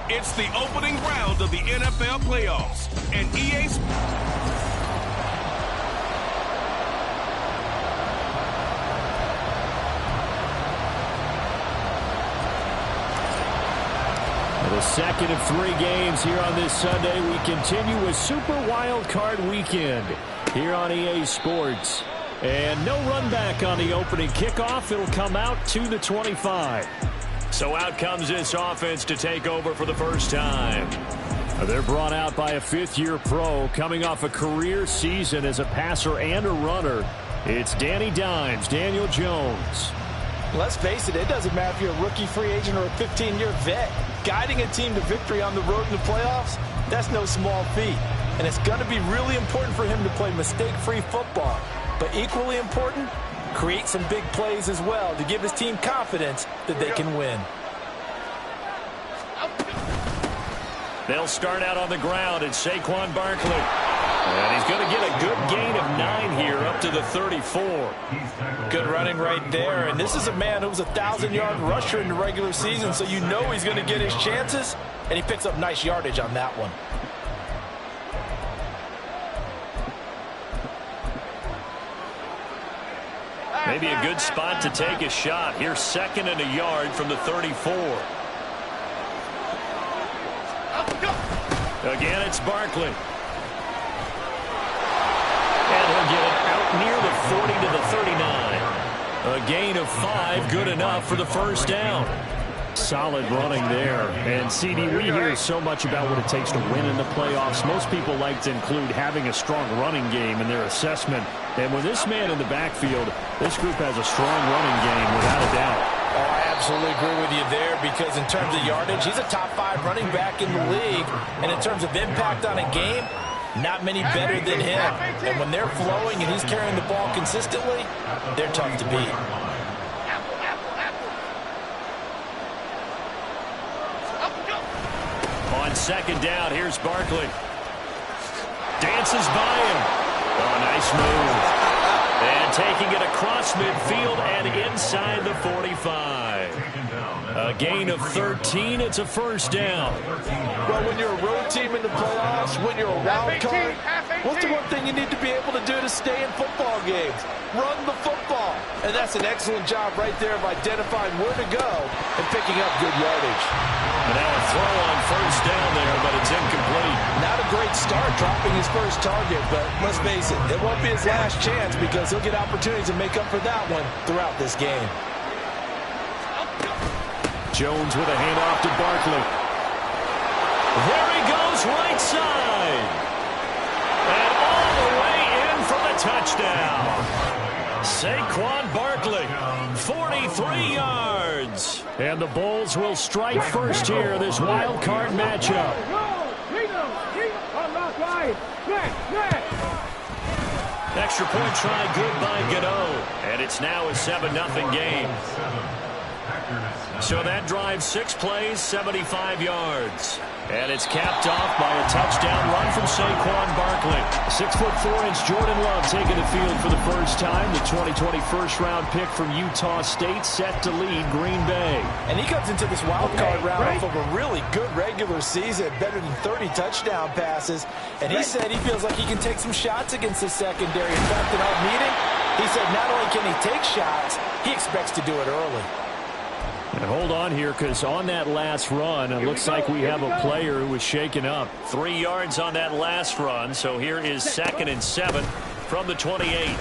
It's the opening round of the NFL playoffs, and EA The second of 3 games here on this Sunday. We continue with Super Wild Card Weekend here on EA Sports. And no run back on the opening kickoff. It'll come out to the 25. So out comes this offense to take over for the first time. They're brought out by a 5th-year pro coming off a career season as a passer and a runner. It's Danny Dimes, Daniel Jones. Let's face it, it doesn't matter if you're a rookie free agent or a 15-year vet. Guiding a team to victory on the road in the playoffs, that's no small feat. And it's going to be really important for him to play mistake-free football. But equally important, create some big plays as well to give his team confidence that they can win. They'll start out on the ground. It's Saquon Barkley. And he's going to get a good gain of 9 here up to the 34. Good running right there. And this is a man who was a 1,000-yard rusher in the regular season, so you know he's going to get his chances. And he picks up nice yardage on that one. Maybe a good spot to take a shot. Here's 2nd and a yard from the 34. Again, it's Barkley. And he'll get it out near the 40 to the 39. A gain of 5, good enough for the first down. Solid running there. And, CD, we hear so much about what it takes to win in the playoffs. Most people like to include having a strong running game in their assessment. And with this man in the backfield, this group has a strong running game without a doubt. Oh, I absolutely agree with you there, because in terms of yardage, he's a top 5 running back in the league. And in terms of impact on a game, not many better than him. And when they're flowing and he's carrying the ball consistently, they're tough to beat. On 2nd down, here's Barkley. Dances by him. Oh, nice move. And taking it across midfield and inside the 45. A gain of 13. It's a first down. Well, when you're a road team in the playoffs, when you're a wild card, what's the one thing you need to be able to do to stay in football games? Run the football. And that's an excellent job right there of identifying where to go and picking up good yardage. And now a throw on first down there, but it's incomplete. Not a great start dropping his first target, but let's face it, it won't be his last chance, because he'll get opportunities to make up for that one throughout this game. Jones with a handoff to Barkley. There he goes, right side. And all the way in for the touchdown. Saquon Barkley, 43 yards. And the Bulls will strike first here, this wild card matchup. Extra point try, good by Gano. And it's now a 7-0 game. So that drives 6 plays, 75 yards. And it's capped off by a touchdown run from Saquon Barkley. 6'4" Jordan Love taking the field for the first time. The 2020 first-round pick from Utah State set to lead Green Bay. And he comes into this wild card round off of a really good regular season, better than 30 touchdown passes. And he said he feels like he can take some shots against the secondary. In fact, in our meeting, he said not only can he take shots, he expects to do it early. And hold on here, because on that last run, it looks like we have a player who was shaken up. 3 yards on that last run, so here is 2nd and 7 from the 28. And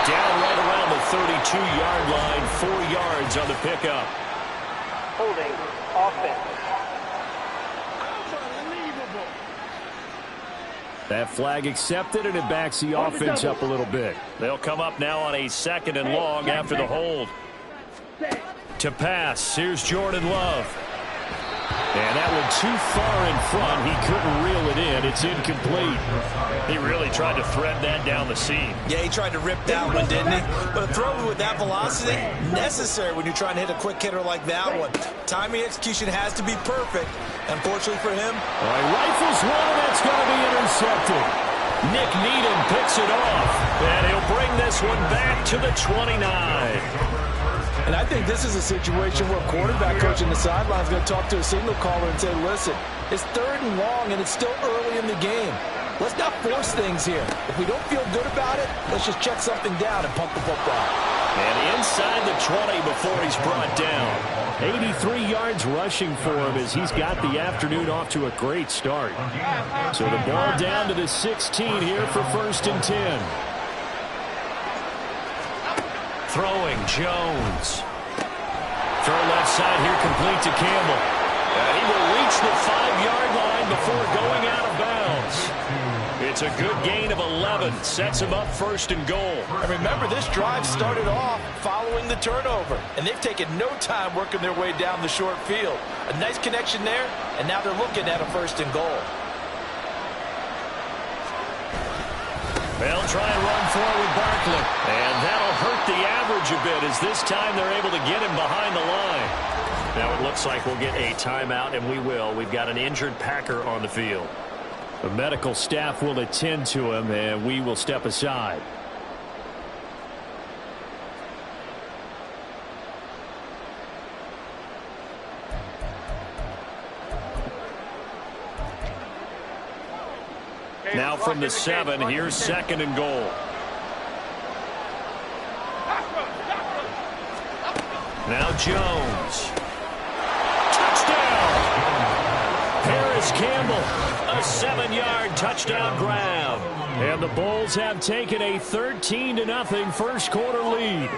down right around the 32-yard line, 4 yards on the pickup. Holding offense. That flag accepted, and it backs the offense up a little bit. They'll come up now on a 2nd and long after the hold. To pass, here's Jordan Love. And that one too far in front. He couldn't reel it in. It's incomplete. He really tried to thread that down the seam. Yeah, he tried to rip that one, didn't he? But a throw with that velocity, necessary when you're trying to hit a quick hitter like that one. Timing execution has to be perfect. Unfortunately for him. All right, rifles one, and that's going to be intercepted. Nick Needham picks it off. And he'll bring this one back to the 29. And I think this is a situation where a quarterback coach in the sideline is going to talk to a signal caller and say, listen, it's 3rd and long, and it's still early in the game. Let's not force things here. If we don't feel good about it, let's just check something down and pump the football. And inside the 20 before he's brought down. 83 yards rushing for him as he's got the afternoon off to a great start. So the ball down to the 16 here for 1st and 10. Throwing, Jones. Throw left side here, complete to Campbell. And he will reach the 5-yard line before going out of bounds. It's a good gain of 11. Sets him up 1st and goal. And remember, this drive started off following the turnover. And they've taken no time working their way down the short field. A nice connection there, and now they're looking at a 1st and goal. They'll try and run forward with Barkley. And that'll hurt the average a bit as this time they're able to get him behind the line. Now it looks like we'll get a timeout, and we will. We've got an injured Packer on the field. The medical staff will attend to him, and we will step aside. Now from the 7, here's 2nd and goal. Now Jones. Touchdown! Harris Campbell, a 7-yard touchdown grab. And the Bulls have taken a 13-0 first quarter lead.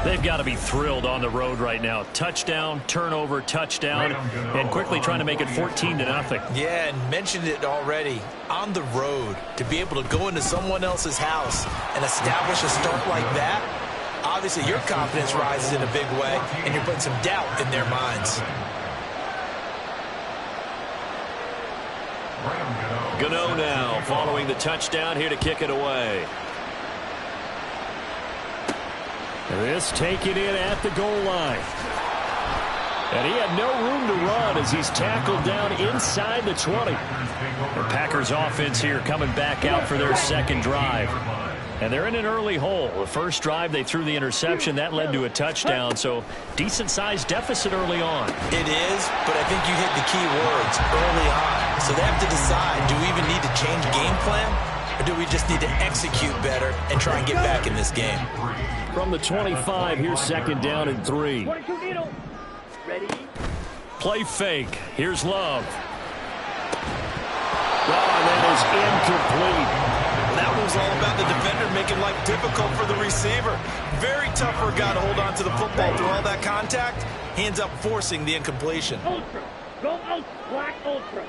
They've got to be thrilled on the road right now. Touchdown, turnover, touchdown, and quickly trying to make it 14-0. Yeah, and mentioned it already. On the road, to be able to go into someone else's house and establish a start like that, obviously your confidence rises in a big way, and you're putting some doubt in their minds. Gano now following the touchdown here to kick it away. This taken in at the goal line. And he had no room to run as he's tackled down inside the 20. The Packers offense here coming back out for their 2nd drive. And they're in an early hole. The first drive they threw the interception. That led to a touchdown. So decent-sized deficit early on. It is, but I think you hit the key words early on. So they have to decide, do we even need to change game plan? Or do we just need to execute better and try and get back in this game? From the 25, here's 2nd down and 3. Ready? Play fake. Here's Love. Oh, and that is incomplete. That was all about the defender making life difficult for the receiver. Very tough for a guy to hold on to the football through all that contact. Hands up forcing the incompletion. Ultra. Go out. Black ultra.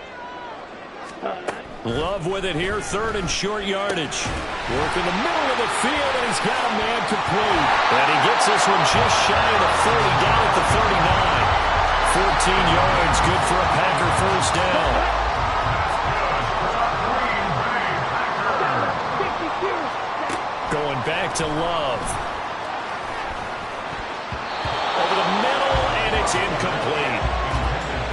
Love with it here, 3rd and short yardage. Work in the middle of the field, and he's got a man complete. And he gets this one just shy of the 30, down at the 39. 14 yards, good for a Packer 1st down. Going back to Love. Over the middle, and it's incomplete.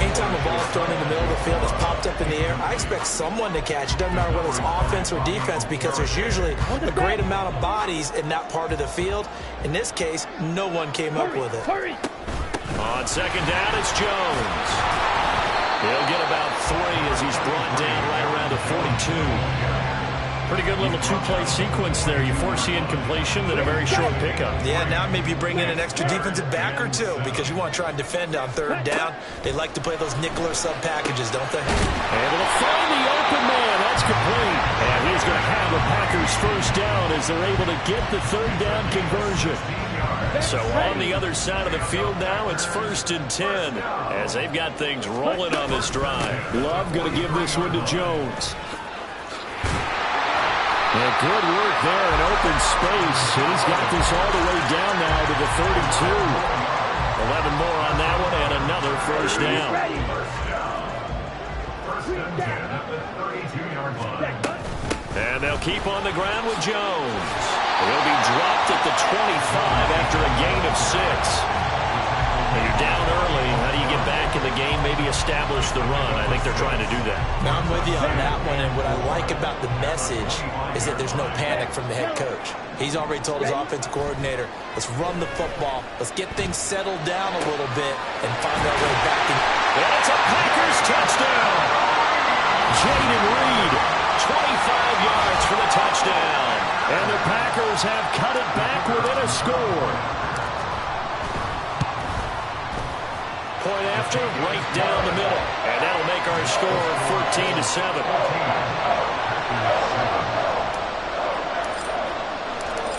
Anytime a ball is thrown in the middle of the field, it's popped up in the air, I expect someone to catch. It doesn't matter whether it's offense or defense, because there's usually a great amount of bodies in that part of the field. In this case, no one came up with it. On 2nd down, it's Jones. He'll get about 3 as he's brought down right around the 42. Pretty good little 2-play sequence there. You force the incompletion, then a very short pickup. Yeah, now maybe bring in an extra defensive back or two because you want to try and defend on 3rd down. They like to play those nickel or sub packages, don't they? Able to find the open man. That's complete. And he's going to have the Packers 1st down as they're able to get the 3rd down conversion. So on the other side of the field now, it's 1st and 10 as they've got things rolling on this drive. Love going to give this one to Jones. And good work there in open space. He's got this all the way down now to the 32. 11 more on that one and another 1st down. And they'll keep on the ground with Jones. He'll be dropped at the 25 after a gain of 6. And you're down early. How do you get back in the the game, maybe establish the run. I think they're trying to do that. Now I'm with you on that one, and what I like about the message is that there's no panic from the head coach. He's already told his offensive coordinator, let's run the football, let's get things settled down a little bit, and find our way back in. And it's a Packers touchdown. Jaden Reed, 25 yards for the touchdown. And the Packers have cut it back within a score. Point after, right down the middle. And that'll make our score 14-7.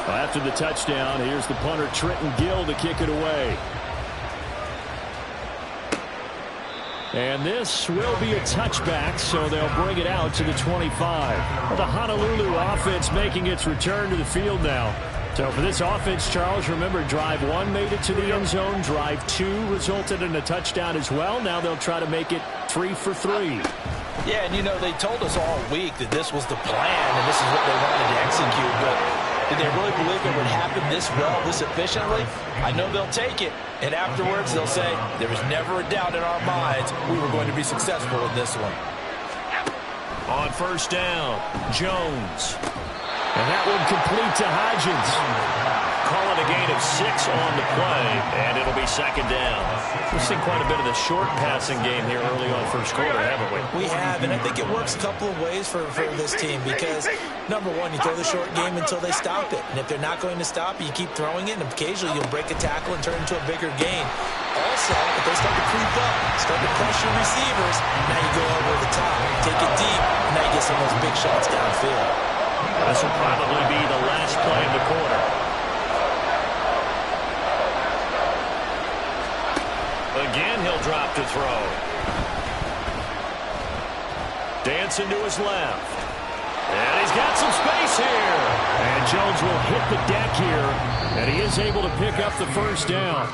After the touchdown, here's the punter Trenton Gill to kick it away. And this will be a touchback, so they'll bring it out to the 25. The Honolulu offense making its return to the field now. So for this offense, Charles, remember, drive 1 made it to the end zone. Drive 2 resulted in a touchdown as well. Now they'll try to make it 3 for 3. Yeah, and you know, they told us all week that this was the plan and this is what they wanted to execute, but did they really believe it would happen this well, this efficiently? I know they'll take it, and afterwards they'll say, there was never a doubt in our minds we were going to be successful in this one. On first down, Jones. And that one complete to Hodgins. Call it a gain of 6 on the play, and it'll be second down. We've seen quite a bit of the short passing game here early on first quarter, haven't we? We have, and I think it works a couple of ways for this team because, number one, you throw the short game until they stop it. And if they're not going to stop it, you keep throwing it, and occasionally you'll break a tackle and turn it into a bigger gain. Also, if they start to creep up, start to pressure receivers, now you go over the top, take it deep, and now you get some of those big shots downfield. This will probably be the last play of the quarter. Again, he'll drop to throw. Dancing to his left. And he's got some space here. And Jones will hit the deck here. And he is able to pick up the first down.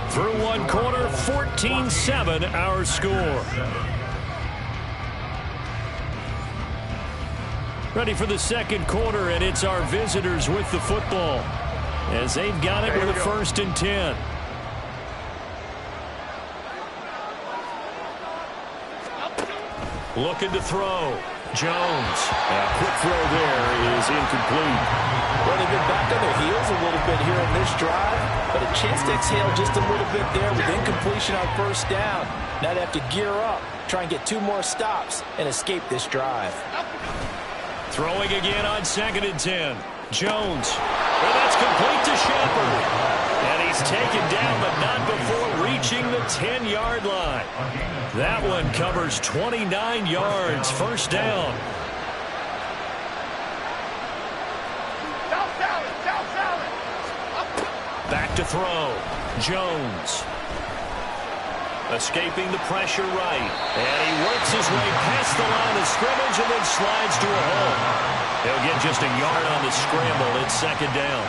Through one quarter, 14-7 our score. Ready for the second quarter, and it's our visitors with the football as they've got it with a 1st and 10. Looking to throw. Jones. A quick throw there is incomplete. Well, they've been back on their heels a little bit here in this drive, but a chance to exhale just a little bit there with incompletion on first down. Now they have to gear up, try and get 2 more stops, and escape this drive. Throwing again on 2nd and 10. Jones. And that's complete to Shepard. And he's taken down, but not before reaching the 10-yard line. That one covers 29 yards. First down. Back to throw. Jones. Escaping the pressure right. And he works his way past the line of scrimmage and then slides to a hole. He'll get just a yard on the scramble. It's second down.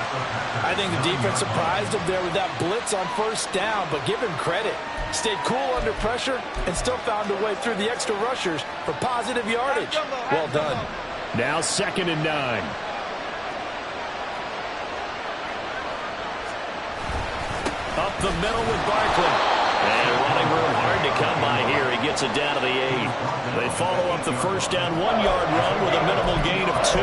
I think the defense surprised him there with that blitz on first down, but give him credit. Stayed cool under pressure and still found a way through the extra rushers for positive yardage. Well done. Now 2nd and 9. Up the middle with Barkley. And running room hard to come by here. He gets it down to the 8. They follow up the first down 1-yard run with a minimal gain of 2.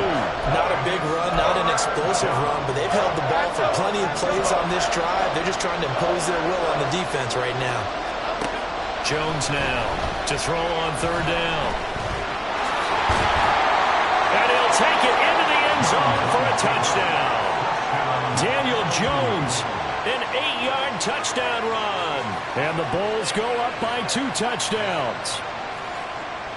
Not a big run, not an explosive run, but they've held the ball for plenty of plays on this drive. They're just trying to impose their will on the defense right now. Jones now to throw on 3rd down. And he'll take it into the end zone for a touchdown. Daniel Jones, an 8-yard touchdown run. And the Bulls go up by 2 touchdowns.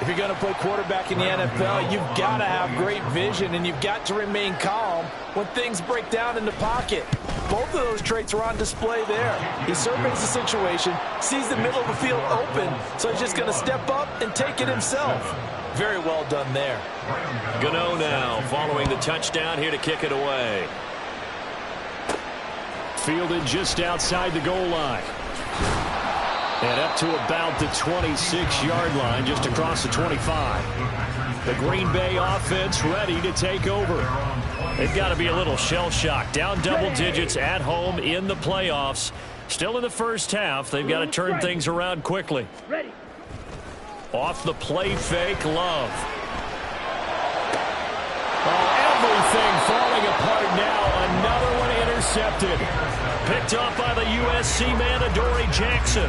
If you're going to play quarterback in the NFL, you've got to have great vision, and you've got to remain calm when things break down in the pocket. Both of those traits are on display there. He surveys the situation, sees the middle of the field open, so he's just going to step up and take it himself. Very well done there. Gano now following the touchdown here to kick it away. Fielded just outside the goal line. And up to about the 26-yard line, just across the 25. The Green Bay offense ready to take over. They've got to be a little shell-shocked. Down double digits at home in the playoffs. Still in the first half. They've got to turn things around quickly. Ready. Off the play fake, Love. Oh, everything falling apart now. Another one intercepted. Picked off by the USC man, Adoree Jackson.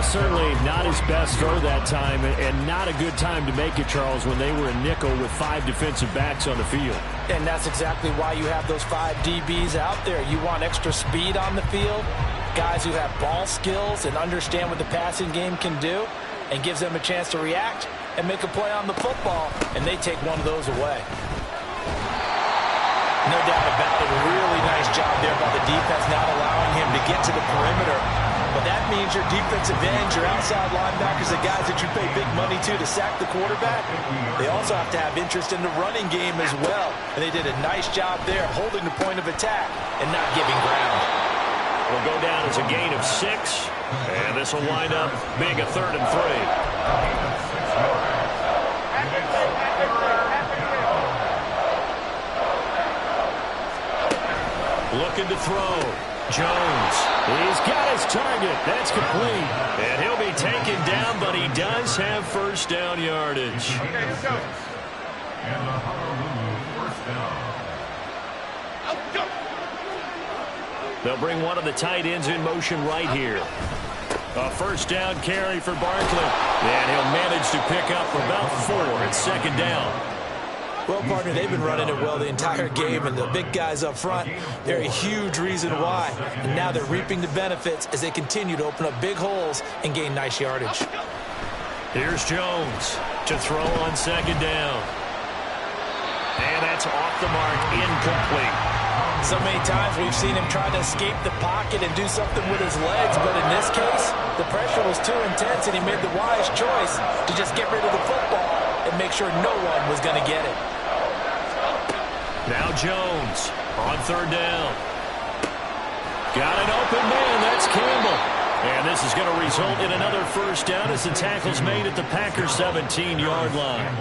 Certainly not his best throw that time, and not a good time to make it, Charles, when they were a nickel with 5 defensive backs on the field. And that's exactly why you have those 5 DBs out there. You want extra speed on the field, guys who have ball skills and understand what the passing game can do, and gives them a chance to react and make a play on the football, and they take one of those away. No doubt about it, a really nice job there by the defense, not allowing him to get to the perimeter. But that means your defensive ends, your outside linebackers, the guys that you pay big money to sack the quarterback, they also have to have interest in the running game as well. And they did a nice job there holding the point of attack and not giving ground. Will go down as a gain of 6, and this will wind up being a 3rd and 3. Looking to throw. Jones. He's got his target. That's complete. And he'll be taken down, but he does have first down yardage. Okay, let's go. And the Honolulu first down. They'll bring one of the tight ends in motion right here. A first down carry for Barkley. And he'll manage to pick up about 4 at 2nd down. Well, partner, they've been running it well the entire game, and the big guys up front, they're a huge reason why. And now they're reaping the benefits as they continue to open up big holes and gain nice yardage. Here's Jones to throw on 2nd down. And that's off the mark, incomplete. So many times we've seen him try to escape the pocket and do something with his legs, but in this case, the pressure was too intense, and he made the wise choice to just get rid of the football and make sure no one was going to get it. Now Jones on 3rd down. Got an open man. That's Campbell. And this is going to result in another first down as the tackle's made at the Packers' 17-yard line.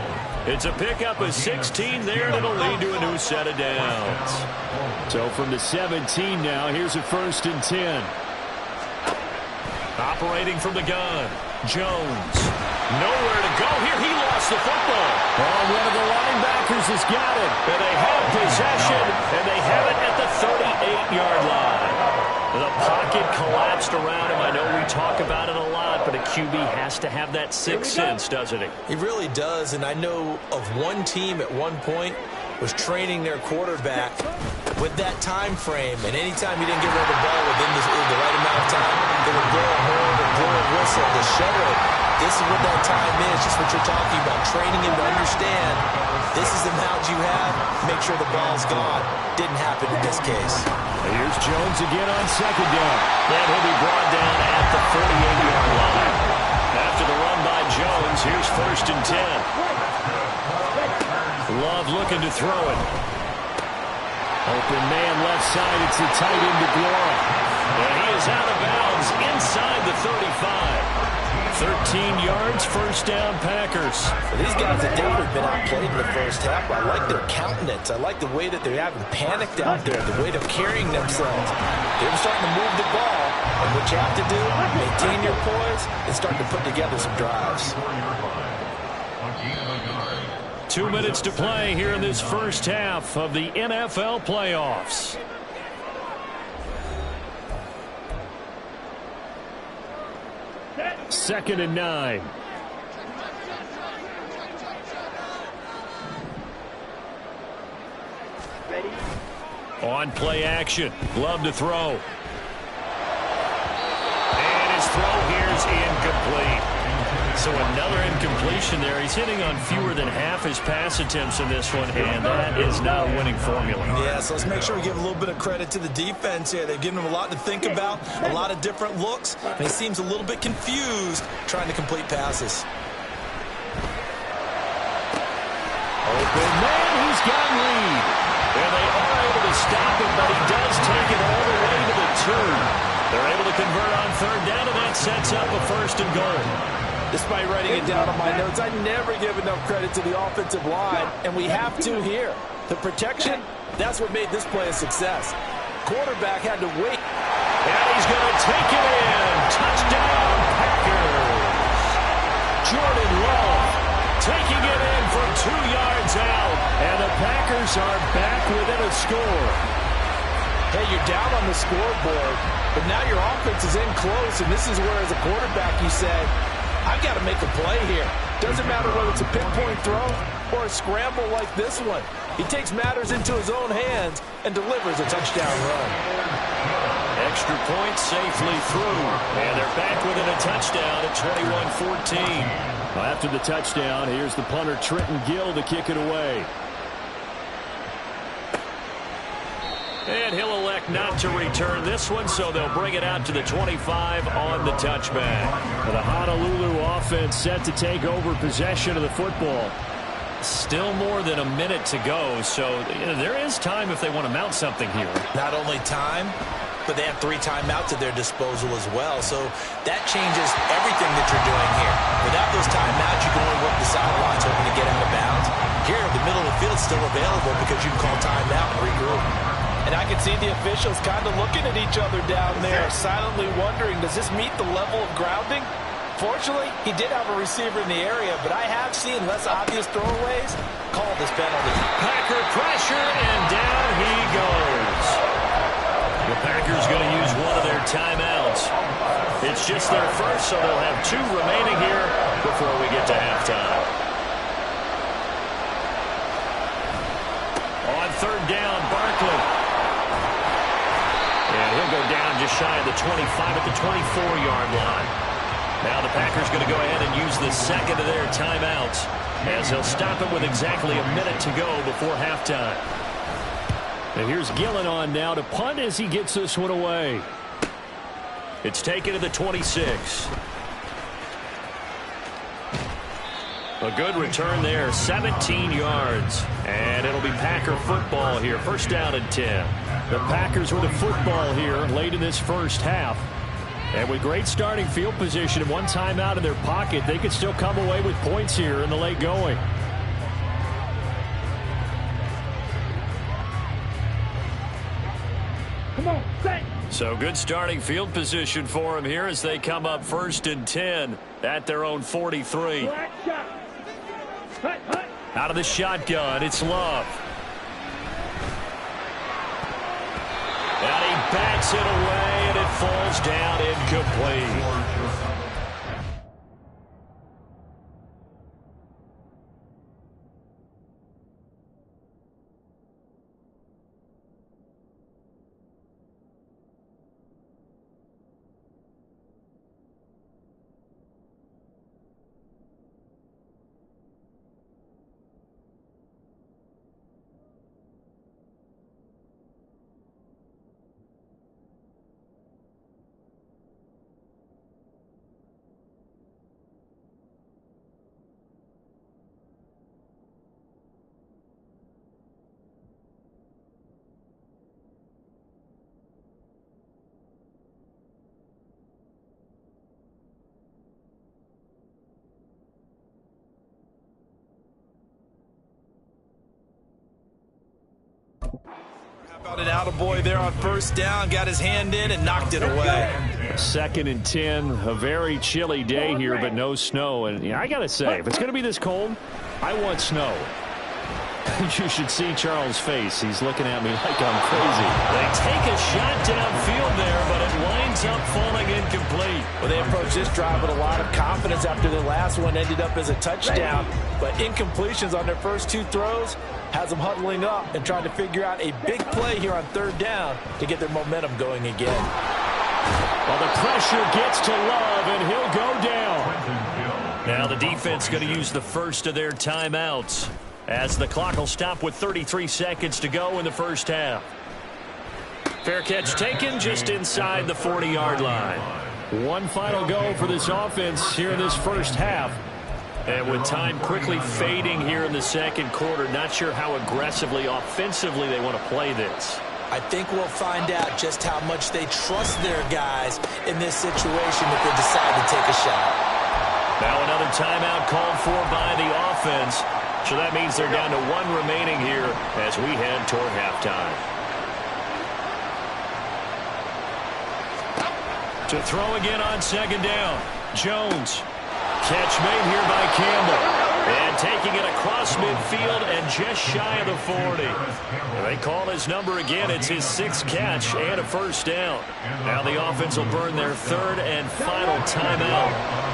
It's a pickup of 16 there, and it'll lead to a new set of downs. So from the 17 now, here's a 1st and 10. Operating from the gun, Jones. Nowhere to go here. He lost the football. Oh, one of the linebackers has got it. And they have possession, and they have it at the 38-yard line. The pocket collapsed around him. I know we talk about it a lot, but a QB has to have that 6th sense, doesn't he? He really does, and I know of one team at one point was training their quarterback with that time frame, and anytime he didn't get rid of the ball within the right amount of time, they would blow a horn or blow a whistle to show it. This is what that time is, just what you're talking about, training him to understand this is the amount you have, make sure the ball's gone. Didn't happen in this case. Here's Jones again on 2nd down. And he'll be brought down at the 48-yard line. After the run by Jones, here's 1st and 10. Love looking to throw it. Open man left side. It's the tight end to Glory. And he is out of bounds inside the 35. 13 yards, first down, Packers. Well, these guys have definitely been outplayed in the first half. I like their countenance. I like the way that they haven't panicked out there, the way they're carrying themselves. They're starting to move the ball. And what you have to do, maintain your poise and start to put together some drives. 2 minutes to play here in this first half of the NFL playoffs. Second and 9. Ready. On play action. Love to throw. And his throw here is incomplete. So another incompletion there. He's hitting on fewer than half his pass attempts in this one, and that is not a winning formula. Yeah, so let's make sure we give a little bit of credit to the defense here. They've given him a lot to think about, a lot of different looks, and he seems a little bit confused trying to complete passes. Open man, he's got lead. And they are able to stop him, but he does take it all the way to the 2. They're able to convert on 3rd down, and that sets up a 1st and goal. Despite writing it down on my notes, I never give enough credit to the offensive line, and we have to here. The protection, that's what made this play a success. Quarterback had to wait. And he's going to take it in. Touchdown, Packers. Jordan Love taking it in for 2 yards out. And the Packers are back within a score. Hey, you're down on the scoreboard, but now your offense is in close, and this is where, as a quarterback, you say, I've got to make a play here. Doesn't matter whether it's a pinpoint throw or a scramble like this one. He takes matters into his own hands and delivers a touchdown run. Extra point safely through, and they're back within a touchdown at 21-14. After the touchdown, here's the punter Trenton Gill to kick it away. And he'll elect not to return this one, so they'll bring it out to the 25 on the touchback. The Honolulu offense set to take over possession of the football. Still more than a minute to go, so there is time if they want to mount something here. Not only time, but they have 3 timeouts at their disposal as well, so that changes everything that you're doing here. Without those timeouts, you can only work the sidelines hoping to get out of bounds. Here, the middle of the field is still available because you can call timeout and regroup. And I can see the officials kind of looking at each other down there, silently wondering, does this meet the level of grounding? Fortunately, he did have a receiver in the area, but I have seen less obvious throwaways call this penalty. Packer pressure, and down he goes. The Packers going to use one of their timeouts. It's just their first, so they'll have 2 remaining here before we get to halftime. On 3rd down, Barkley. And he'll go down just shy of the 25 at the 24-yard line. Now the Packers going to go ahead and use the second of their timeouts as he'll stop it with exactly a minute to go before halftime. And here's Gillen on now to punt as he gets this one away. It's taken to the 26. A good return there, 17 yards. And it'll be Packer football here, 1st down and 10. The Packers with the football here late in this first half. And with great starting field position and 1 timeout in their pocket, they could still come away with points here in the late going. Come on, set. So good starting field position for them here as they come up 1st and 10 at their own 43. Black shot. Hut, hut. Out of the shotgun, it's Love. And he backs it away, and it falls down incomplete. How about an attaboy there on 1st down, got his hand in and knocked it away. 2nd and 10, a very chilly day here, but no snow. And I got to say, if it's going to be this cold, I want snow. You should see Charles' face. He's looking at me like I'm crazy. They take a shot downfield there, but it winds up falling incomplete. Well, they approached this drive with a lot of confidence after the last one ended up as a touchdown. But incompletions on their first 2 throws has them huddling up and trying to figure out a big play here on 3rd down to get their momentum going again. Well, the pressure gets to Love, and he'll go down. Now the defense going to use the first of their timeouts, as the clock will stop with 33 seconds to go in the first half. Fair catch taken just inside the 40-yard line. 1 final go for this offense here in this first half. And with time quickly fading here in the 2nd quarter, not sure how aggressively, offensively they want to play this. I think we'll find out just how much they trust their guys in this situation if they decide to take a shot. Now another timeout called for by the offense. So that means they're down to 1 remaining here as we head toward halftime. To throw again on second down. Jones. Catch made here by Campbell. And taking it across midfield and just shy of the 40. They call his number again. It's his 6th catch and a first down. Now the offense will burn their 3rd and final timeout.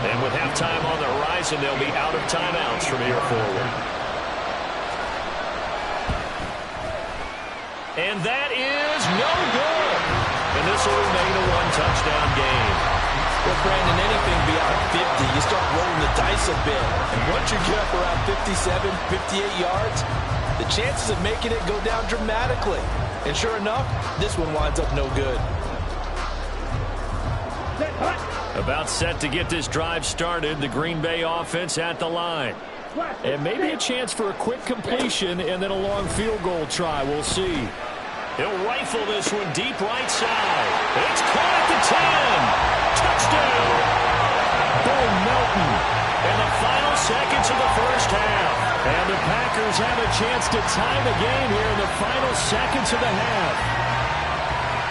And with halftime on the horizon, they'll be out of timeouts from here forward. And that is no good. And this will remain a 1-touchdown game. Well, Brandon, anything beyond 50, you start rolling the dice a bit. And once you get up around 57, 58 yards, the chances of making it go down dramatically. And sure enough, this one winds up no good. About set to get this drive started, the Green Bay offense at the line. And maybe a chance for a quick completion and then a long field goal try. We'll see. He'll rifle this one deep right side. It's caught at the 10. Touchdown! Bo Melton in the final seconds of the first half. And the Packers have a chance to tie the game here in the final seconds of the half.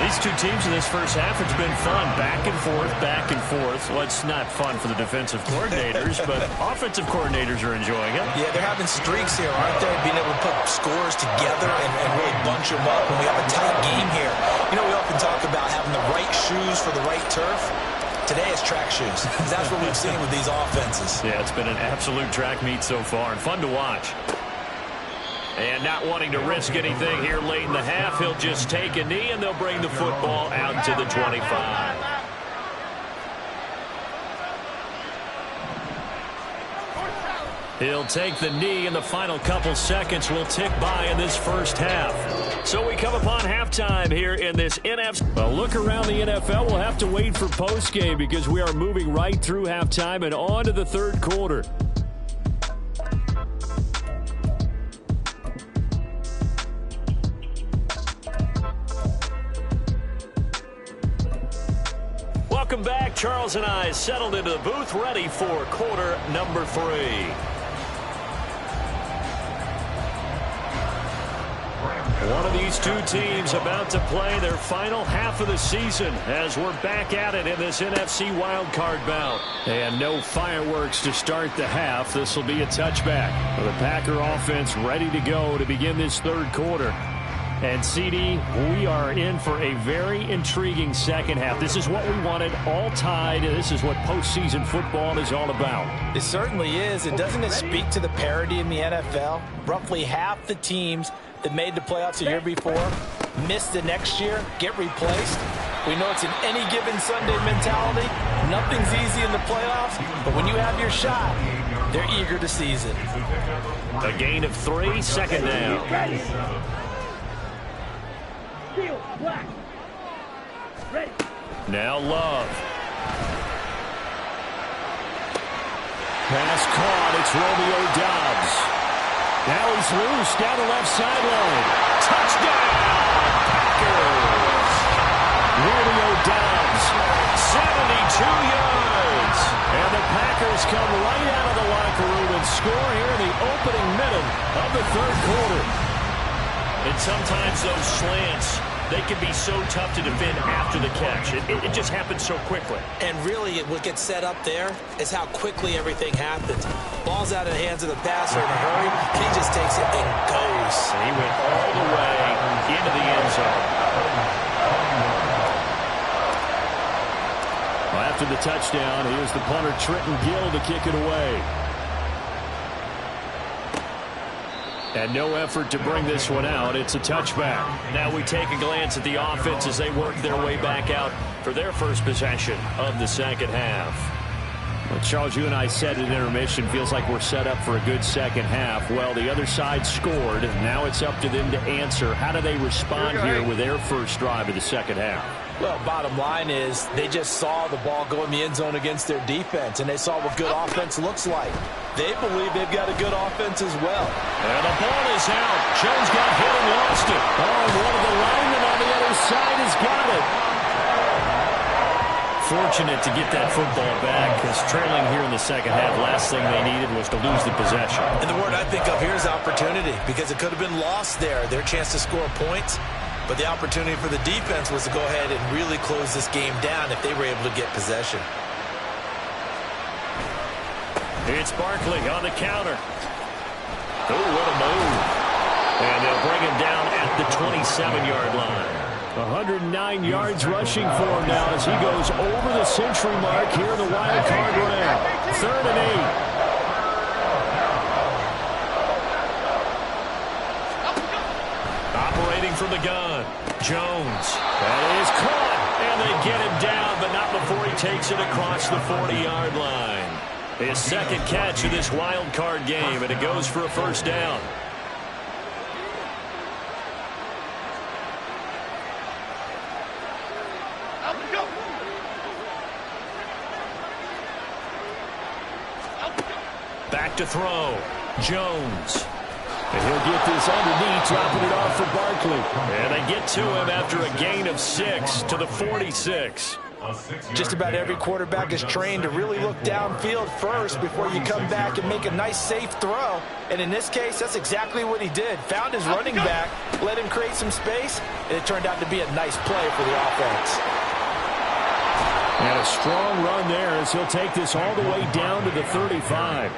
These two teams in this first half, it's been fun. Back and forth, back and forth. Well, it's not fun for the defensive coordinators, but offensive coordinators are enjoying it. Yeah, they're having streaks here, aren't they? Being able to put scores together and really bunch them up when we have a tight game here. You know, we often talk about having the right shoes for the right turf. Today it's track shoes. That's what we've seen with these offenses. Yeah, it's been an absolute track meet so far and fun to watch. And not wanting to risk anything here late in the half, he'll just take a knee and they'll bring the football out to the 25. He'll take the knee, and the final couple seconds will tick by in this first half. So we come upon halftime here in this NFC. Well, look around the NFL. We'll have to wait for postgame because we are moving right through halftime and on to the third quarter. Welcome back. Charles and I settled into the booth, ready for quarter number 3. One of these two teams about to play their final half of the season as we're back at it in this NFC wildcard bout. And no fireworks to start the half. This will be a touchback. The Packer offense ready to go to begin this third quarter. And, CD, we are in for a very intriguing second half. This is what we wanted, all tied. This is what postseason football is all about. It certainly is. And doesn't it speak to the parity in the NFL? Roughly half the teams that made the playoffs a year before miss the next year, get replaced. We know it's an any given Sunday mentality. Nothing's easy in the playoffs, but when you have your shot, they're eager to seize it. A gain of 3, second down. Now Love. Pass caught. It's Romeo Doubs. Now he's loose down the left sideline. Touchdown, Packers. Romeo Doubs, 72 yards. And the Packers come right out of the locker room and score here in the opening minute of the third quarter. And sometimes those slants, they can be so tough to defend after the catch. It just happens so quickly. And really, what gets set up there is how quickly everything happens. Ball's out of the hands of the passer in a hurry. He just takes it and goes. And he went all the way into the end zone. Well, after the touchdown, here's the punter, Trenton Gill, to kick it away. And no effort to bring this one out. It's a touchback. Now we take a glance at the offense as they work their way back out for their first possession of the second half. Well, Charles, you and I said at intermission, feels like we're set up for a good second half. Well, the other side scored. Now it's up to them to answer. How do they respond here with their first drive of the second half? Well, bottom line is they just saw the ball go in the end zone against their defense, and they saw what good offense looks like. They believe they've got a good offense as well. And the ball is out. Jones got hit and lost it. Oh, and one of the linemen on the other side has got it. Fortunate to get that football back, because trailing here in the second half, last thing they needed was to lose the possession. And the word I think of here is opportunity, because it could have been lost there. Their chance to score points. But the opportunity for the defense was to go ahead and really close this game down if they were able to get possession. It's Barkley on the counter. Oh, what a move. And they'll bring him down at the 27-yard line. 109 yards rushing for him now as he goes over the century mark here in the wild card round. 3rd and 8. Operating from the gun. Jones. That is caught. And they get him down, but not before he takes it across the 40-yard line. His second catch of this wild card game, and it goes for a first down. Back to throw. Jones. And he'll get this underneath, dropping it off for Barkley. And they get to him after a gain of 6 to the 46. Just about every quarterback is trained to really look downfield first before you come back and make a nice, safe throw. And in this case, that's exactly what he did. Found his running back, let him create some space, and it turned out to be a nice play for the offense. And a strong run there as he'll take this all the way down to the 35.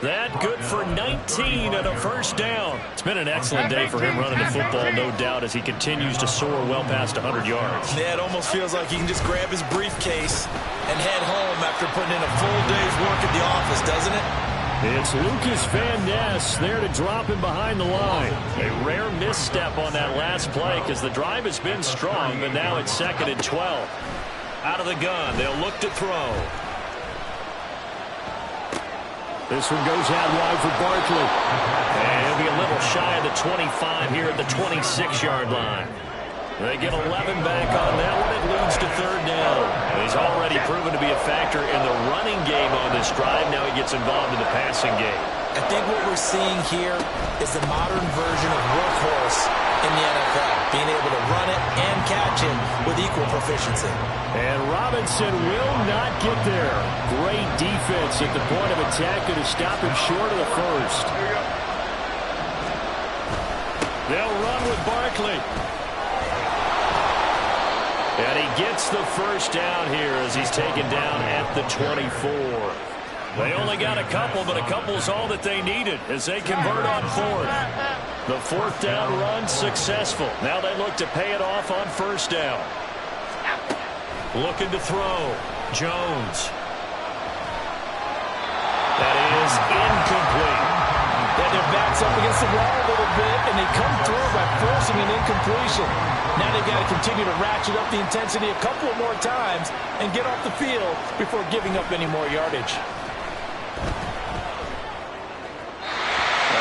That good for 19 and a first down. It's been an excellent day for him running the football, no doubt, as he continues to soar well past 100 yards. Yeah, it almost feels like he can just grab his briefcase and head home after putting in a full day's work at the office, doesn't it? It's Lucas Van Ness there to drop him behind the line. A rare misstep on that last play because the drive has been strong, but now it's 2nd and 12. Out of the gun, they'll look to throw. This one goes out wide for Barkley. And he'll be a little shy of the 25 here at the 26-yard line. They get 11 back on that one. It leads to 3rd down. He's already proven to be a factor in the running game on this drive. Now he gets involved in the passing game. I think what we're seeing here is the modern version of workhorse in the NFL, being able to run it and catch it with equal proficiency. And Robinson will not get there. Great defense at the point of attack to stop him short of the first. They'll run with Barkley. And he gets the first down here as he's taken down at the 24. They only got a couple, but a couple's all that they needed as they convert on 4th. The 4th down run successful. Now they look to pay it off on 1st down. Looking to throw. Jones. That is incomplete. Yeah, their back's up against the wall a little bit, and they come through by forcing an incompletion. Now they've got to continue to ratchet up the intensity a couple more times and get off the field before giving up any more yardage.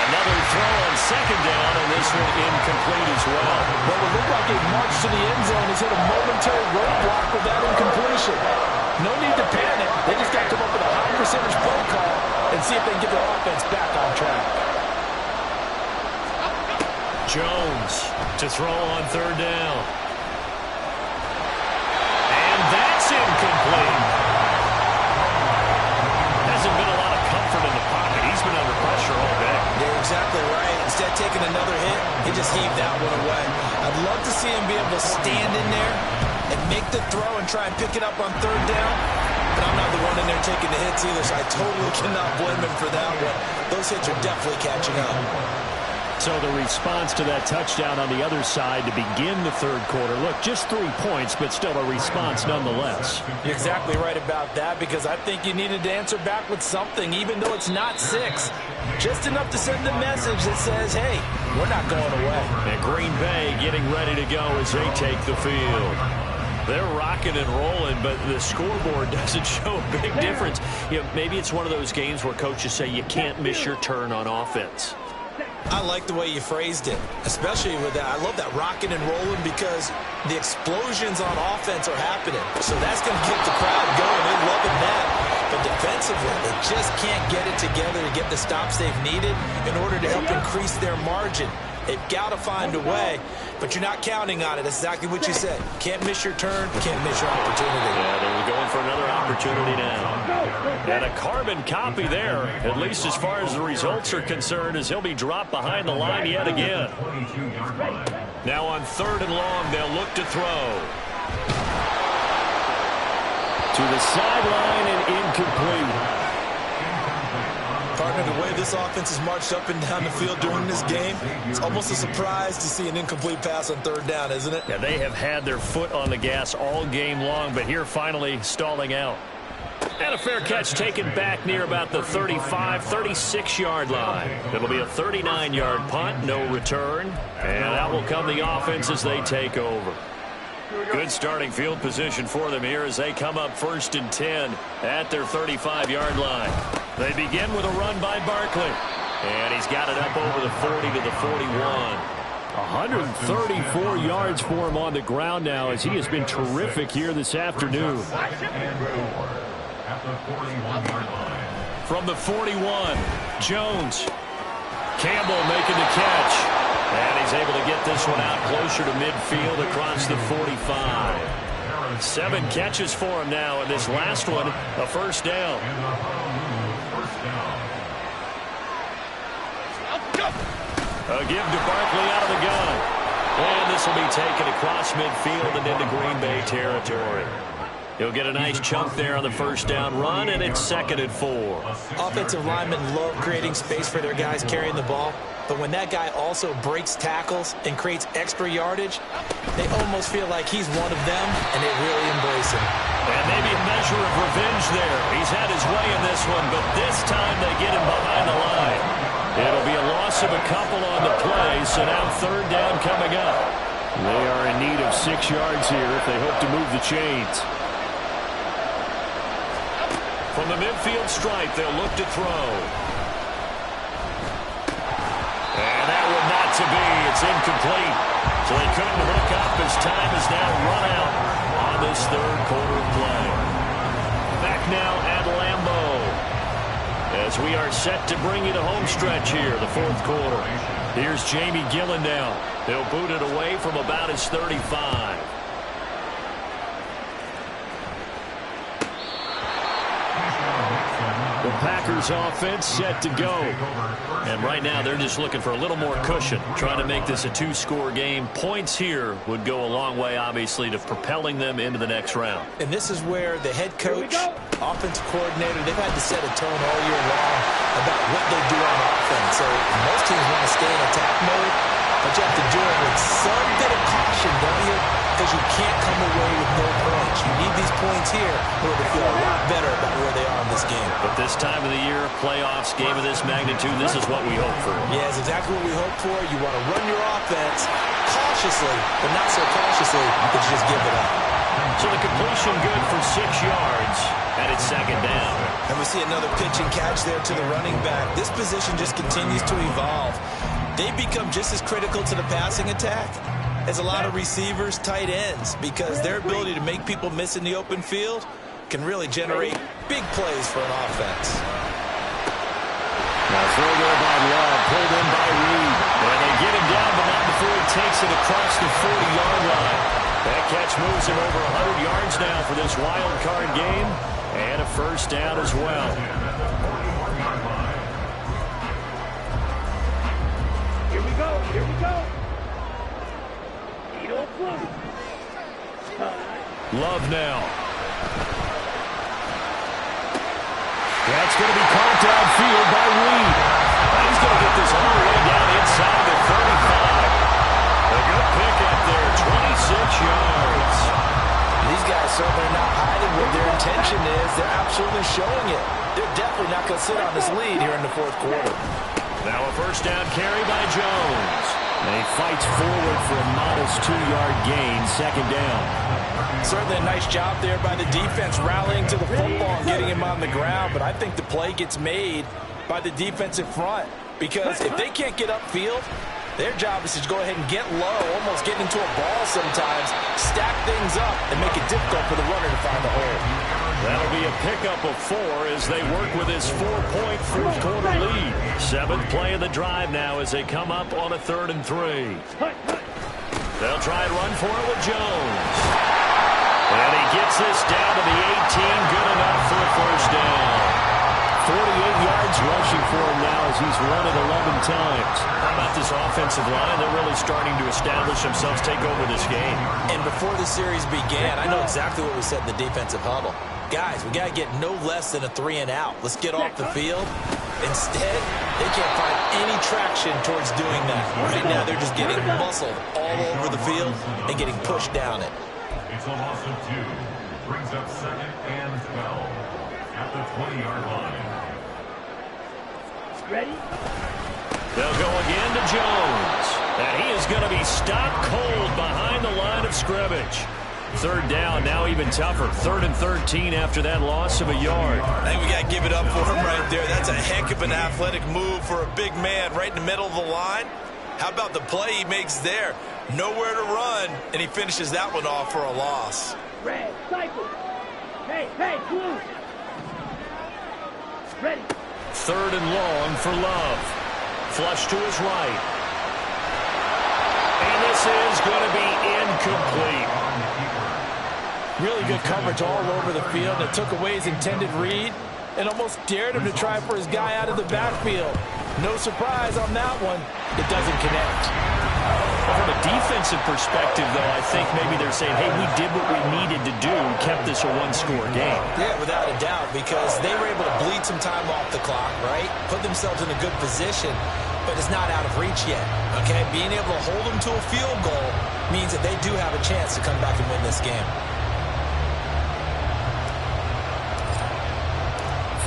Another throw on 2nd down, and this one incomplete as well. What would look like a march to the end zone has hit a momentary roadblock with that incompletion. No need to panic. They just got to come up with a high percentage play call and see if they can get their offense back on track. Jones to throw on 3rd down. And that's incomplete. Hasn't been a lot of comfort in the pocket. He's been under pressure all day. You're exactly right. Instead of taking another hit, he just heaved that one away. I'd love to see him be able to stand in there and make the throw and try and pick it up on 3rd down. But I'm not the one in there taking the hits either, so I totally cannot blame him for that one. Those hits are definitely catching up. So the response to that touchdown on the other side to begin the 3rd quarter. Look, just 3 points, but still a response nonetheless. You're exactly right about that, because I think you needed to answer back with something, even though it's not 6. Just enough to send a message that says, hey, we're not going away. And Green Bay getting ready to go as they take the field. They're rocking and rolling, but the scoreboard doesn't show a big difference. You know, maybe it's one of those games where coaches say you can't miss your turn on offense. I like the way you phrased it, especially with that. I love that rocking and rolling because the explosions on offense are happening. So that's going to get the crowd going. They're loving that. But defensively, they just can't get it together to get the stops they've needed in order to help increase their margin. They've got to find a way, but you're not counting on it. That's exactly what you said. Can't miss your turn, can't miss your opportunity. Yeah, they're going for another opportunity now. And a carbon copy there, at least as far as the results are concerned, as he'll be dropped behind the line yet again. Now on 3rd and long, they'll look to throw. To the sideline and incomplete. Partner, the way this offense has marched up and down the field during this game, it's almost a surprise to see an incomplete pass on 3rd down, isn't it? Yeah, they have had their foot on the gas all game long, but here finally stalling out. And a fair catch taken back near about the 35, 36-yard line. It'll be a 39-yard punt, no return. And out will come the offense as they take over. Good starting field position for them here as they come up 1st and 10 at their 35-yard line. They begin with a run by Barkley. And he's got it up over the 40 to the 41. 134 yards for him on the ground now as he has been terrific here this afternoon. From the 41, Jones. Campbell making the catch. And he's able to get this one out closer to midfield across the 45. 7 catches for him now, and this last one, a 1st down. A give to Barkley out of the gun. And this will be taken across midfield and into Green Bay territory. He'll get a nice chunk there on the 1st down run, and it's 2nd and 4. Offensive linemen love creating space for their guys carrying the ball. But when that guy also breaks tackles and creates extra yardage, they almost feel like he's one of them, and they really embrace him. And maybe a measure of revenge there. He's had his way in this one, but this time they get him behind the line. It'll be a loss of a couple on the play, so now 3rd down coming up. They are in need of 6 yards here if they hope to move the chains. From the midfield stripe, they'll look to throw. And that one not to be. It's incomplete. So they couldn't hook up as time is now run out on this 3rd quarter play. Back now at Lambeau as we are set to bring you the home stretch here, the 4th quarter. Here's Jamie Gillen now. He'll boot it away from about his 35. The Packers offense set to go. And right now they're just looking for a little more cushion, trying to make this a 2-score game. Points here would go a long way, obviously, to propelling them into the next round. And this is where the head coach, offensive coordinator, they've had to set a tone all year long about what they do on offense. So most teams want to stay in attack mode, but you have to do it with some bit of caution, don't you? Because you can't come away with no points. You need these points here in order to feel a lot better about where they are in this game. But this time of the year, playoffs, game of this magnitude, this is what we hope for. Yeah, it's exactly what we hope for. You want to run your offense cautiously, but not so cautiously that you just give it up. So the completion good for 6 yards, and it's 2nd down. And we see another pitch and catch there to the running back. This position just continues to evolve. They become just as critical to the passing attack as a lot of receivers, tight ends, because their ability to make people miss in the open field can really generate big plays for an offense. Now throw there by Love, pulled in by Reed. And they get him down, but not before he takes it across the 40-yard line. That catch moves him over 100 yards now for this wild card game, and a 1st down as well. Here we go. Here we go. Love now. That's going to be caught downfield by Reed. He's going to get this all the way down inside the 35. A good pick up there, 26 yards. These guys certainly not hiding what their intention is. They're absolutely showing it. They're definitely not going to sit on this lead here in the 4th quarter. Now a 1st down carry by Jones. And he fights forward for a modest 2-yard gain, 2nd down. Certainly a nice job there by the defense rallying to the football and getting him on the ground, but I think the play gets made by the defensive front because if they can't get upfield, their job is to go ahead and get low, almost get into a ball sometimes, stack things up, and make it difficult for the runner to find the hole. That'll be a pickup of 4 as they work with this 4-point 4th quarter lead. 7th play of the drive now as they come up on a 3rd and 3. They'll try and run for it with Jones. And he gets this down to the 18, good enough for a 1st down. 48 yards rushing for him now as he's run it 11 times. How about this offensive line? They're really starting to establish themselves, take over this game. And before the series began, I know exactly what we said in the defensive huddle. Guys, we got to get no less than a 3 and out. Let's get off the field. Instead, they can't find any traction towards doing that. Right now, they're just getting muscled all over the field and getting pushed down it. It's a loss of 2. Brings up 2nd and 12 at the 20-yard line. Ready? They'll go again to Jones. And he is going to be stopped cold behind the line of scrimmage. 3rd down, now even tougher. 3rd and 13 after that loss of a yard. I think we got to give it up for him right there. That's a heck of an athletic move for a big man right in the middle of the line. How about the play he makes there? Nowhere to run, and he finishes that one off for a loss. Red, cycle. Hey, blue. Ready. 3rd and long for Love. Flush to his right. And this is going to be incomplete. Really good coverage all over the field. It took away his intended read and almost dared him to try for his guy out of the backfield. No surprise on that one. It doesn't connect. From a defensive perspective, though, I think maybe they're saying, hey, we did what we needed to do, kept this a one-score game. Yeah, without a doubt, because they were able to bleed some time off the clock, right? Put themselves in a good position, but it's not out of reach yet, okay? Being able to hold them to a field goal means that they do have a chance to come back and win this game.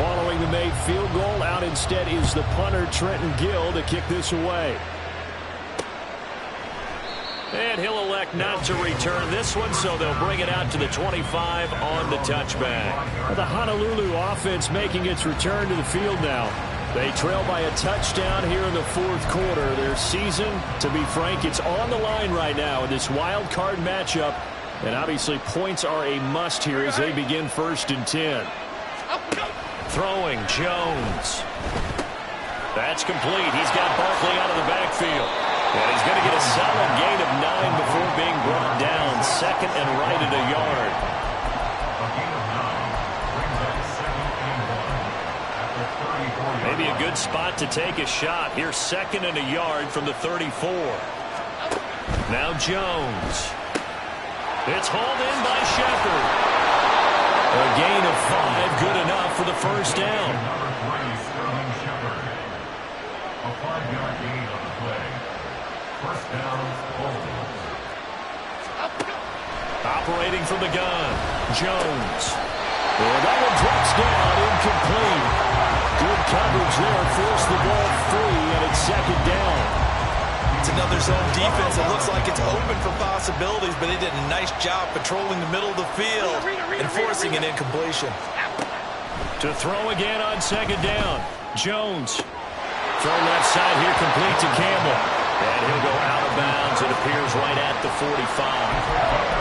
Following the made field goal, out instead is the punter, Trenton Gill, to kick this away. And he'll elect not to return this one, so they'll bring it out to the 25 on the touchback. The Honolulu offense making its return to the field now. They trail by a touchdown here in the 4th quarter. Their season, to be frank, it's on the line right now in this wild card matchup. And obviously points are a must here as they begin 1st and 10. Throwing, Jones. That's complete. He's got Barkley out of the backfield. And he's going to get a solid gain of 9 before being brought down. 2nd and right at a yard. A gain of 9 brings up 2nd and 1 at the 34-yard line. Maybe a good spot to take a shot. Here's 2nd and a yard from the 34. Now Jones. It's hauled in by Shepard. A gain of 5, good enough for the 1st down. Number 3, Sterling Shepard. A 5-yard gain on the play. 1st down, Bulls. Operating from the gun, Jones. Well, that one drops down, incomplete. Good coverage there, forced the ball free, and it's 2nd down. It's another zone defense. It looks like it's open for possibilities, but they did a nice job patrolling the middle of the field and forcing an incompletion. To throw again on 2nd down, Jones. Throw left side here, complete to Campbell. And he'll go out of bounds, it appears, right at the 45.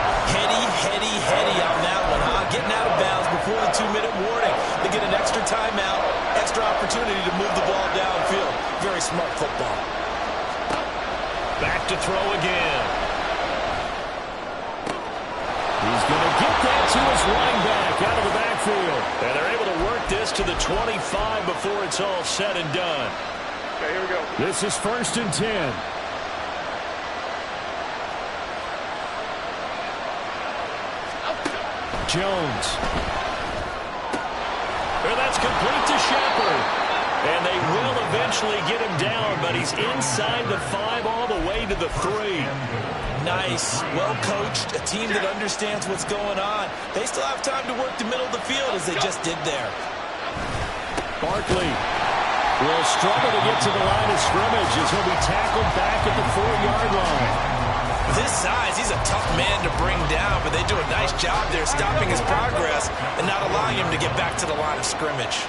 Heady on that one, huh? Getting out of bounds before the 2-minute warning. They get an extra timeout, extra opportunity to move the ball downfield. Very smart football. Back to throw again. He's going to get that to his running back out of the backfield. And they're able to work this to the 25 before it's all said and done. Okay, here we go. This is 1st and 10. Jones. And that's complete to Shepard. And they will eventually get him down, but he's inside the 5 all the way to the 3. Nice. Well coached. A team that understands what's going on. They still have time to work the middle of the field as they just did there. Barkley will struggle to get to the line of scrimmage as he'll be tackled back at the 4-yard line. With his size, he's a tough man to bring down, but they do a nice job there stopping his progress and not allowing him to get back to the line of scrimmage.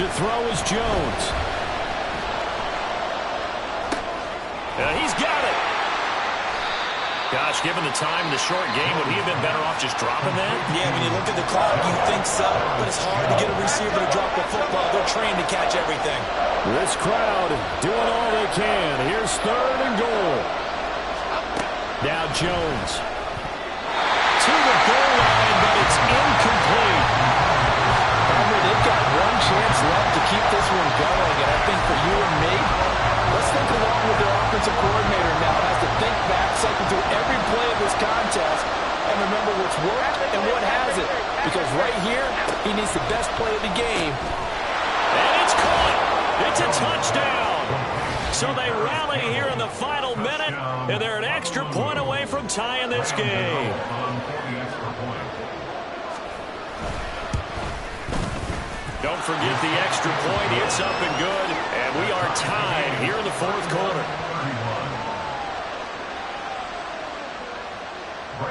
To throw is Jones. He's got it. Gosh, given the time in the short game, would he have been better off just dropping that? Yeah, when you look at the clock, you think so, but it's hard to get a receiver to drop the football. They're trained to catch everything. This crowd doing all they can. Here's 3rd and goal. Now Jones. To the goal line, but it's incomplete. going. And I think for you and me, let's think along with their offensive coordinator now. Has to think back, cycle through every play of this contest, and remember what's worked and what hasn't. Because right here, he needs the best play of the game. And it's caught. It's a touchdown. So they rally here in the final minute, and they're an extra point away from tying this game. Don't forget the extra point. It's up and good, and we are tied here in the fourth quarter.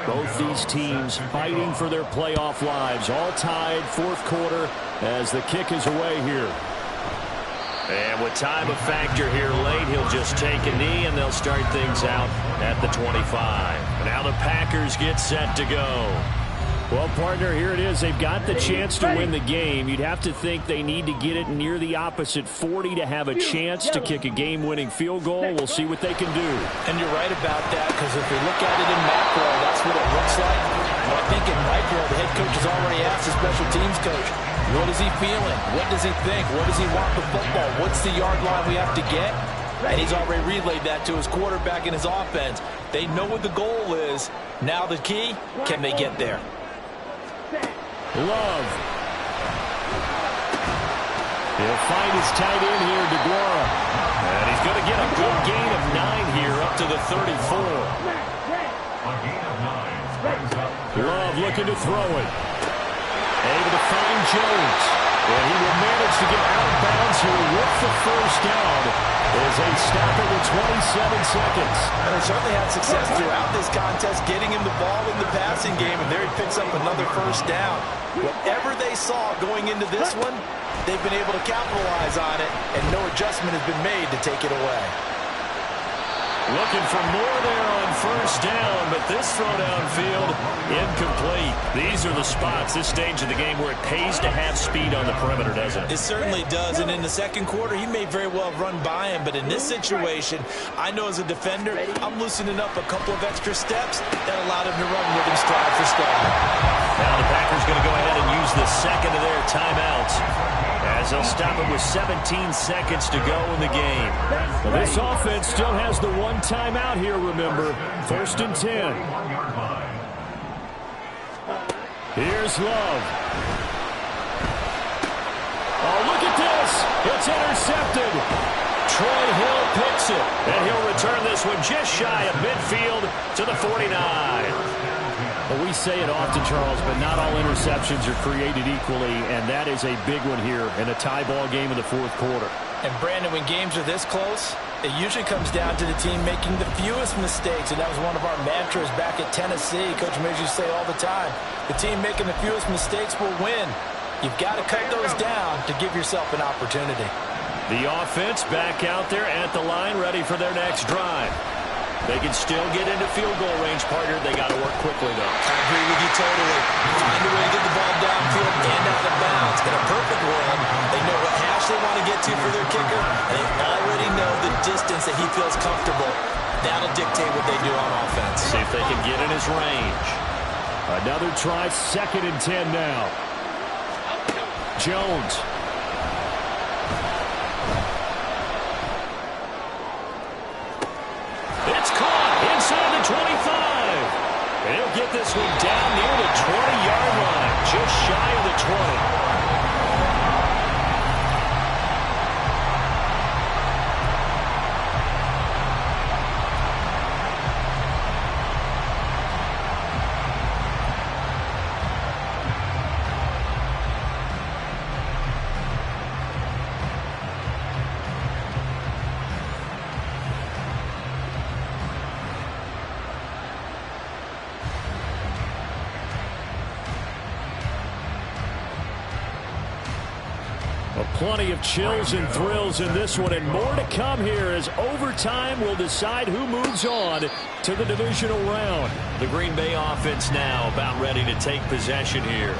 Both these teams fighting for their playoff lives, all tied fourth quarter as the kick is away here. And with time a factor here late, he'll just take a knee, and they'll start things out at the 25. Now the Packers get set to go. Well, partner, here it is. They've got the chance to win the game. You'd have to think they need to get it near the opposite 40 to have a chance to kick a game-winning field goal. We'll see what they can do. And you're right about that, because if we look at it in macro, that's what it looks like. But I think in micro, the head coach has already asked the special teams coach, what is he feeling? What does he think? What does he want the football? What's the yard line we have to get? And he's already relayed that to his quarterback and his offense. They know what the goal is. Now the key, can they get there? Love. He'll find his tight end here, DeGuara. And he's going to get a good gain of 9 here up to the 34. A gain of 9 brings up Love looking to throw it. Able to find Jones. And he will manage to get out of bounds here with the first down as they stop it with 27 seconds. And they certainly had success throughout this contest, getting him the ball in the passing game, and there he picks up another first down. Whatever they saw going into this one, they've been able to capitalize on it, and no adjustment has been made to take it away. Looking for more there on first down, but this throw downfield incomplete. These are the spots, this stage of the game, where it pays to have speed on the perimeter, doesn't it? It certainly does, and in the second quarter, he may very well have run by him, but in this situation, I know as a defender, I'm loosening up a couple of extra steps that allowed him to run with him stride for stride. Now the Packers going to go ahead and use the second of their timeouts as they'll stop it with 17 seconds to go in the game. Well, this offense still has the one timeout here, remember. First and 10. Here's Love. Oh, look at this. It's intercepted. Troy Hill picks it, and he'll return this one just shy of midfield to the 49. Well, we say it often, Charles, but not all interceptions are created equally, and that is a big one here in a tie ball game in the fourth quarter. And, Brandon, when games are this close, it usually comes down to the team making the fewest mistakes, and that was one of our mantras back at Tennessee. Coach Mears used to say all the time, the team making the fewest mistakes will win. You've got to cut those down to give yourself an opportunity. The offense back out there at the line, ready for their next drive. They can still get into field goal range, partner. They got to work quickly, though. I agree with you totally. Find a way to get the ball downfield and out of bounds. In a perfect world, they know what hash they want to get to for their kicker, and they already know the distance that he feels comfortable. That'll dictate what they do on offense. See if they can get in his range. Another try, 2nd and 10 now. Jones. It's caught inside the 25. He'll get this one down near the 20-yard line, just shy of the 20. Plenty of chills and thrills in this one, and more to come here as overtime will decide who moves on to the divisional round. The Green Bay offense now about ready to take possession here.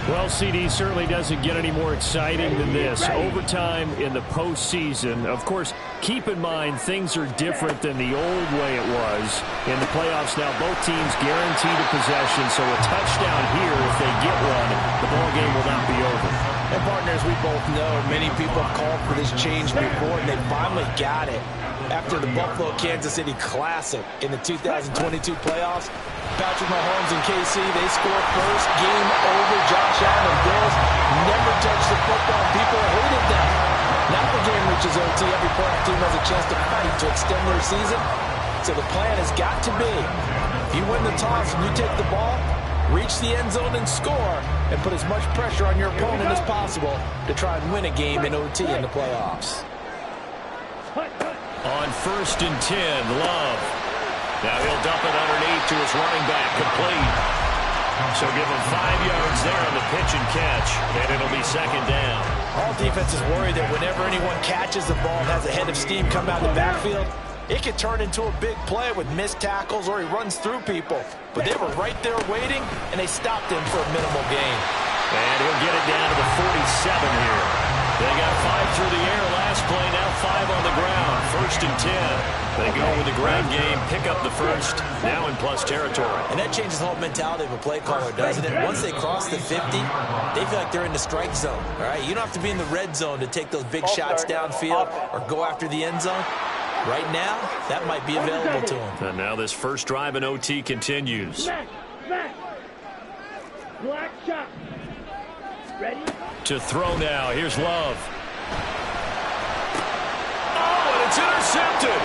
Well, CD certainly doesn't get any more exciting than this. Overtime in the postseason. Of course, keep in mind things are different than the old way it was. In the playoffs now, both teams guaranteed a possession, so a touchdown here, if they get one, the ball game will not be over. And partners, we both know many people have called for this change before, and they finally got it. After the Buffalo-Kansas City Classic in the 2022 playoffs, Patrick Mahomes and KC, they scored first. Game over. Josh Allen and Bills never touched the football. People hated that. Now the game reaches OT. Every playoff team has a chance to fight to extend their season. So the plan has got to be, if you win the toss and you take the ball, reach the end zone and score, and put as much pressure on your opponent as possible to try and win a game in OT in the playoffs. On 1st and 10, Love. Now he'll dump it underneath to his running back, complete. So give him 5 yards there on the pitch and catch, and it'll be 2nd down. All defenses worry that whenever anyone catches the ball and has a head of steam come out of the backfield, it could turn into a big play with missed tackles or he runs through people. But they were right there waiting, and they stopped him for a minimal gain. And he'll get it down to the 47 here. They got 5 through the air last play, now 5 on the ground. 1st and 10. They go with the ground game, pick up the first, now in plus territory. And that changes the whole mentality of a play caller, doesn't it? Once they cross the 50, they feel like they're in the strike zone. All right, you don't have to be in the red zone to take those big shots downfield or go after the end zone. Right now, that might be available to them. And now this first drive in OT continues. Smash! Black shot. Ready? To throw now. Here's Love. Oh, and it's intercepted.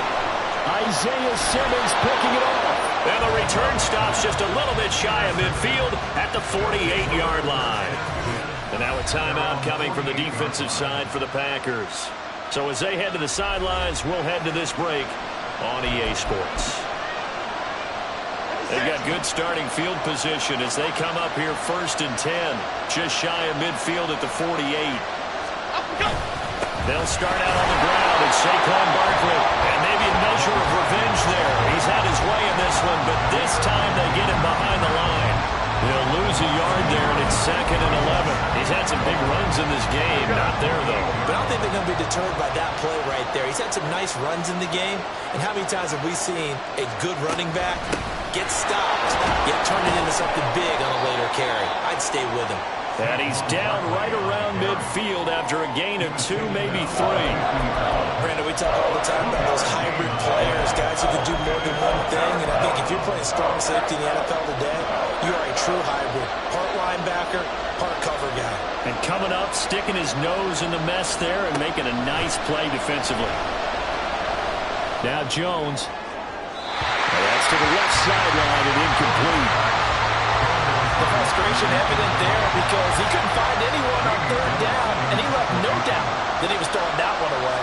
Isaiah Simmons picking it off. And the return stops just a little bit shy of midfield at the 48-yard line. And now a timeout coming from the defensive side for the Packers. So as they head to the sidelines, we'll head to this break on EA Sports. They've got good starting field position as they come up here 1st and 10. Just shy of midfield at the 48. They'll start out on the ground at Saquon Barkley. And maybe a measure of revenge there. He's had his way in this one, but this time they get him behind the line. He'll lose a yard there, and it's 2nd and 11. He's had some big runs in this game. Not there, though. But I don't think they're going to be deterred by that play right there. He's had some nice runs in the game. And how many times have we seen a good running back get stopped, yet turn it into something big on a later carry? I'd stay with him. And he's down right around midfield after a gain of 2, maybe 3. Brandon, we talk all the time about those hybrid players, guys who can do more than one thing. And I think if you're playing strong safety in the NFL today, you are a true hybrid. Part linebacker, part cover guy. And coming up, sticking his nose in the mess there and making a nice play defensively. Now Jones. And that's to the left sideline and incomplete. The frustration evident there because he couldn't find anyone on 3rd down, and he left no doubt that he was throwing that one away.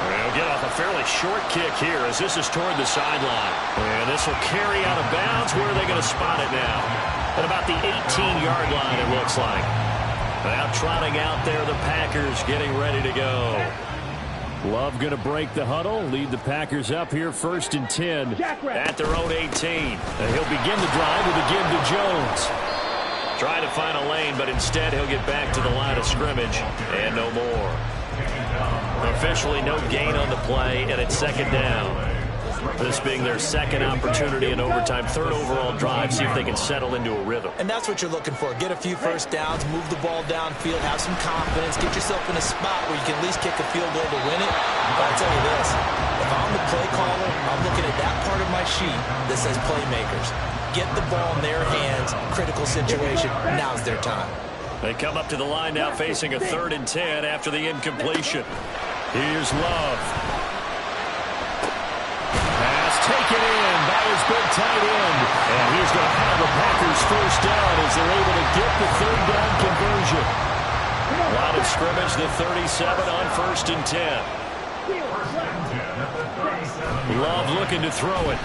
He'll get off a fairly short kick here as this is toward the sideline. And this will carry out of bounds. Where are they going to spot it now? At about the 18-yard line, it looks like. Now trotting out there, the Packers getting ready to go. Love going to break the huddle, lead the Packers up here 1st and 10 at their own 18. And he'll begin the drive with a give to Jones. Trying to find a lane, but instead he'll get back to the line of scrimmage and no more. Officially no gain on the play, and it's 2nd down. This being their 2nd opportunity in overtime, 3rd overall drive, see if they can settle into a rhythm. And that's what you're looking for. Get a few first downs, move the ball downfield, have some confidence, get yourself in a spot where you can at least kick a field goal to win it. But I'll tell you this, if I'm the play caller, I'm looking at that part of my sheet that says playmakers. Get the ball in their hands, critical situation, now's their time. They come up to the line now facing a 3rd and 10 after the incompletion. Here's Love. Taken in by his big tight end. And he's going to have the Packers first down as they're able to get the 3rd down conversion. Line of scrimmage, the 37 on 1st and 10. Love looking to throw it.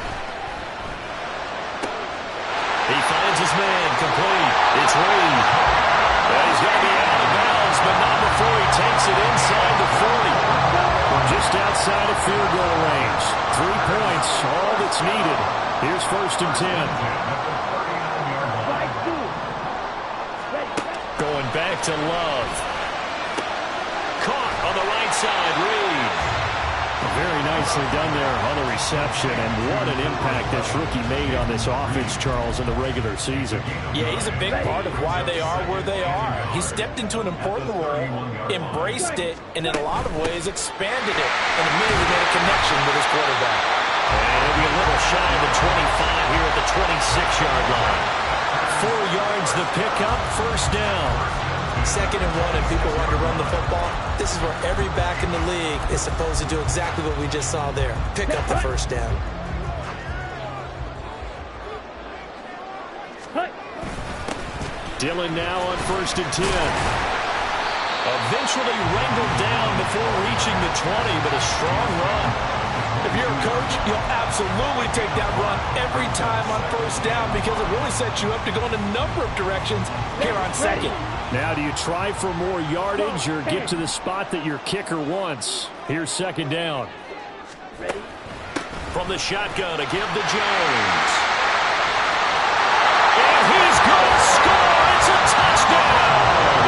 He finds his man, complete. It's Reed. And he's going to be out of bounds, but not before he takes it inside the 40. Just outside of field goal range. 3 points, all that's needed. Here's 1st and 10. Going back to Love. Caught on the right side, Reed. Very nicely done there on the reception, and what an impact this rookie made on this offense, Charles, in the regular season. Yeah, he's a big part of why they are where they are. He stepped into an important role, embraced it, and in a lot of ways expanded it, and immediately made a connection with his quarterback. And it'll be a little shy of the 25 here at the 26-yard line. 4 yards the pickup, first down. 2nd and 1, and people want to run the football. This is where every back in the league is supposed to do exactly what we just saw there. Pick up the first down. Dillon now on 1st and 10. Eventually wrangled down before reaching the 20, but a strong run. If you're a coach, you'll absolutely take that run every time on 1st down because it really sets you up to go in a number of directions here on 2nd. Now, do you try for more yardage or get to the spot that your kicker wants? Here's 2nd down. From the shotgun to give to Jones. And he's going to score. It's a touchdown.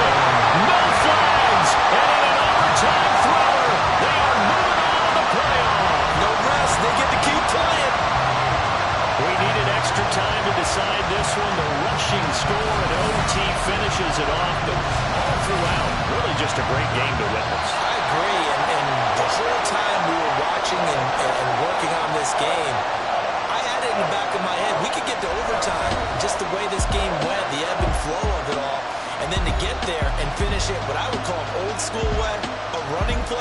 No flags. And in an overtime thriller, they are moving on to the playoff. No rest. They get to keep playing. We needed extra time to decide this one. The rushing score and OT finishes it off, but all throughout, really just a great game to witness. I agree, and the whole time we were watching and working on this game, I had it in the back of my head. We could get to overtime, just the way this game went, the ebb and flow of it all, and then to get there and finish it what I would call an old school way, a running play.